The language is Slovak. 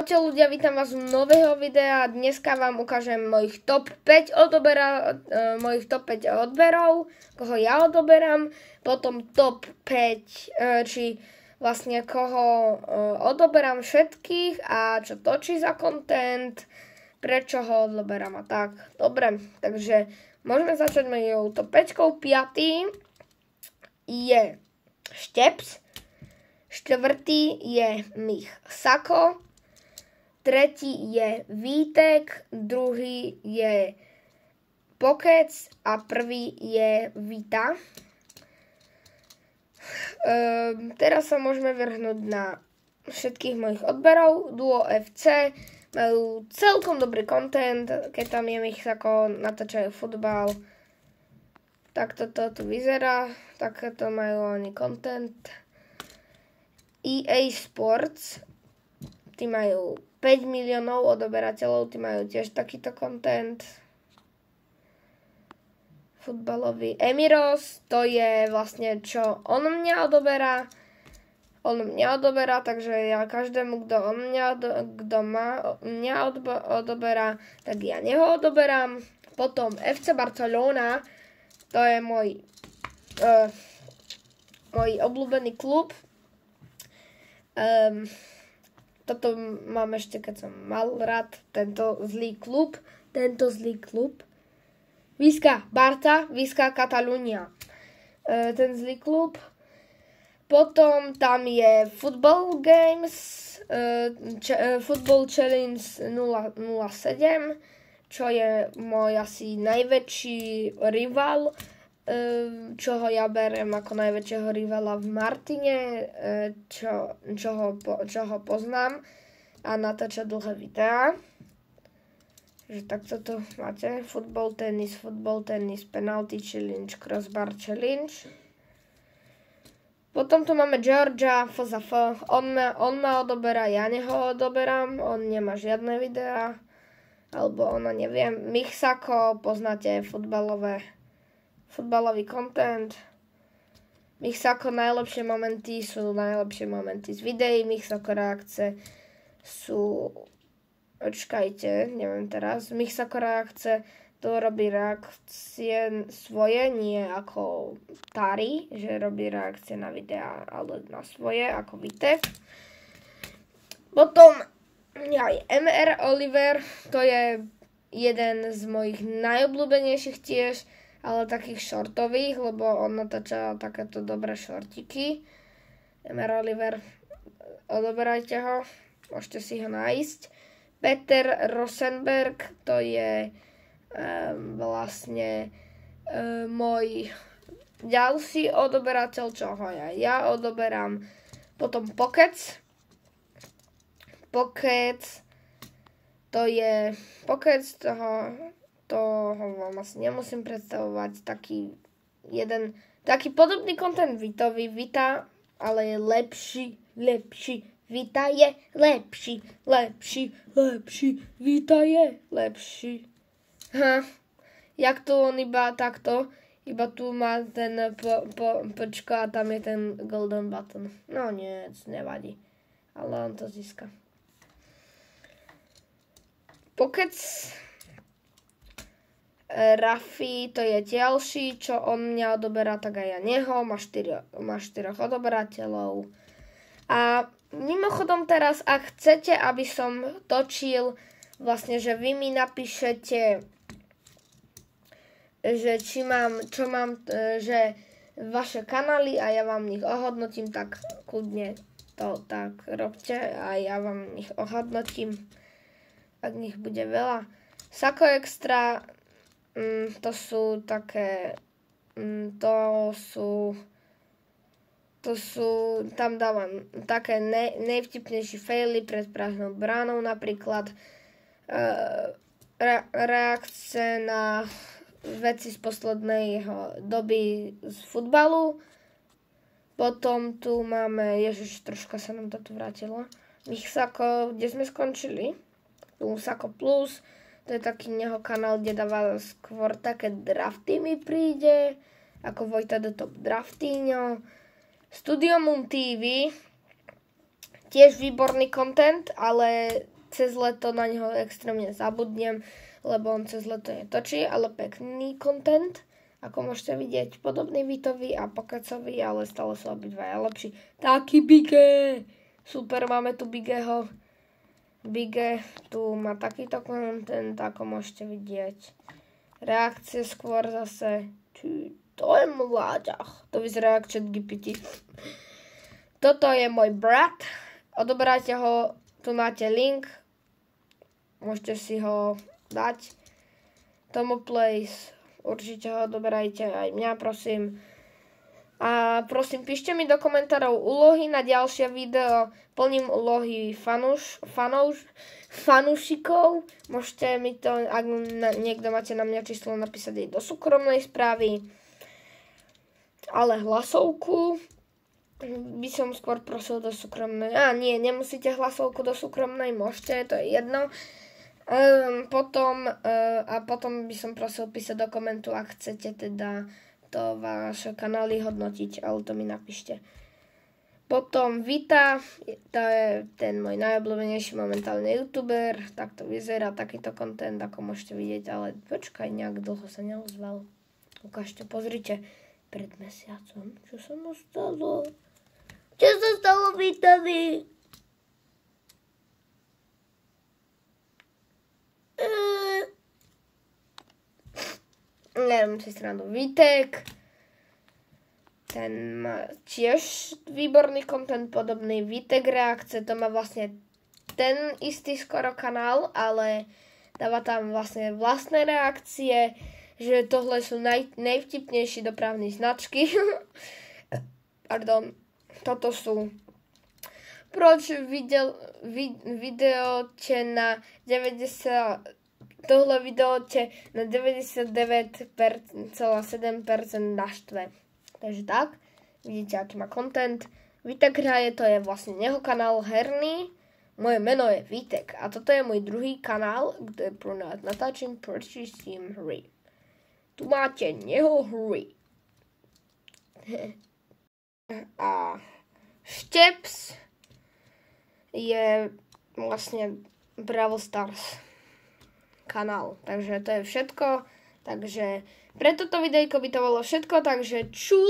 Čau ľudia, vítam vás z nového videa. Dneska vám ukážem mojich top 5 odberov, koho ja odoberám, potom top 5, či vlastne koho odoberám všetkých a čo točí za content, prečo ho odoberám a tak. Dobre, takže môžeme začať mojou top 5. 5. je Šteps, 4. je Mich Sako, 3. je Vítek, 2. je Pokec a 1. je Vita. Teraz sa môžeme vrhnúť na všetkých mojich odberov. Duo FC majú celkom dobrý content, keď tam je Mich Sako, natáčajú futbal. Takto to tu vyzerá, takéto majú oni content. EA Sports, tí majú 5 miliónov odoberateľov, tí majú tiež takýto content. Futbalový Emiros, to je vlastne čo on mňa odoberá. On mňa odoberá, takže ja každému, kto mňa odoberá, tak ja neho odoberám. Potom FC Barcelona, to je môj obľúbený klub. Toto mám ešte, keď som mal rád tento zlý klub. Visca Barça, Visca Catalunya. Ten zlý klub. Potom tam je Football Games, Football Challenge 007, čo je môj asi najväčší rival, čo ho ja berem ako najväčšieho rivala v Martine, čo ho poznám a natáča dlhé videá. Takže takto to máte. Football tennis, penalty challenge, crossbar challenge. Potom tu máme Georgia, FZF. On ma odoberá, ja neho odoberám, on nemá žiadne videá. Alebo ona, neviem. Mich Sako, poznáte futbalový content. Mich Sako najlepšie momenty sú najlepšie momenty z videí. Mich Sako reakce sú... Počkajte, neviem teraz. Mich Sako reakce, to robí reakcie svoje, nie ako Tari, že robí reakcie na videá, ale na svoje, ako Vitek. Potom aj MR Oliver, to je jeden z mojich najobľúbenejších tiež, ale takých shortových, lebo on natáča takéto dobré shortiky. MR Oliver, odoberajte ho, môžete si ho nájsť. Peter Rosenberg, to je vlastne môj ďalší odoberateľ, čo ho ja odoberám. Potom Pokec, toho vám asi nemusím predstavovať, taký podobný content Vitovi, Vita, ale je lepší. Vita je lepší, Vita je lepší. Jak tu on iba takto, iba tu má ten počko a tam je ten golden button. No nie, nevadí, ale on to získa. Pokec Rafi, to je ďalší, čo on mňa odoberá, tak aj ja neho, má 4 odoberateľov. A mimochodom teraz, ak chcete, aby som točil, vlastne, že vy mi napíšete, že že vaše kanály a ja vám ich ohodnotím, tak kľudne to tak robte a ja vám ich ohodnotím, ak nich bude veľa. Sako Extra, tam dávam také najvtipnejšie faily pred prázdnou bránou, napríklad reakce na veci z poslednej doby z futbalu. Potom tu máme, troška sa nám to tu vrátilo, Mich Sako, kde sme skončili? Tu Sako Plus, to je taký neho kanál, kde dáva skôr také drafty mi príde, ako Vojta do Top Draftíňo. Studio Moon TV, tiež výborný content, ale cez leto na neho extrémne zabudnem, lebo on cez leto netočí, ale pekný content. Ako môžete vidieť, podobný Vitovi a Pokacovi, ale stále sú obidvaja lepší. Taký Bige! Super, máme tu Bigeho. Bige tu má takýto content, ako môžete vidieť. Reakcie skôr zase. To je mláďach. To vyzerá jak ChatGPT. Toto je môj brat. Odoberáte ho, tu máte link. Môžete si ho dať. Tomoplace. Určite ho odoberajte aj mňa, prosím. A prosím, píšte mi do komentárov úlohy na ďalšie video. Plním úlohy fanúšikov. Môžete mi to, ak niekto máte na mňa číslo, napísať aj do súkromnej správy. Ale hlasovku by som skôr prosil do súkromnej. Nie, nemusíte hlasovku do súkromnej, môžete, to je jedno. Potom by som prosil písať do komentu, ak chcete teda to vaše kanály hodnotiť, ale to mi napíšte. Potom Vita, to je ten môj najobľúbenejší momentálny youtuber, takto vyzerá takýto content, ako môžete vidieť, ale počkaj, nejak dlho sa neozval. Ukážte, pozrite, pred mesiacom, čo sa mu stalo? Čo sa stalo Vitovi? Neviem si srandu. Vítek. Ten má tiež výborný content, podobný Vítek reakcie. To má vlastne ten istý skoro kanál, ale dáva tam vlastne vlastné reakcie, že tohle sú najvtipnejší dopravní značky. Pardon. Toto sú. Proč videote na 90... Tohle video te na 99,7% naštve. Takže tak, vidíte, aký má content. Vítek hraje, to je vlastne jeho kanál herný. Moje meno je Vítek a toto je môj druhý kanál, kde pro nás natáčim Purchasing hry. Tu máte neho hry. A Šteps je vlastne Brawl Stars kanál. Takže to je všetko. Takže pre toto videjko by to bolo všetko. Takže čus!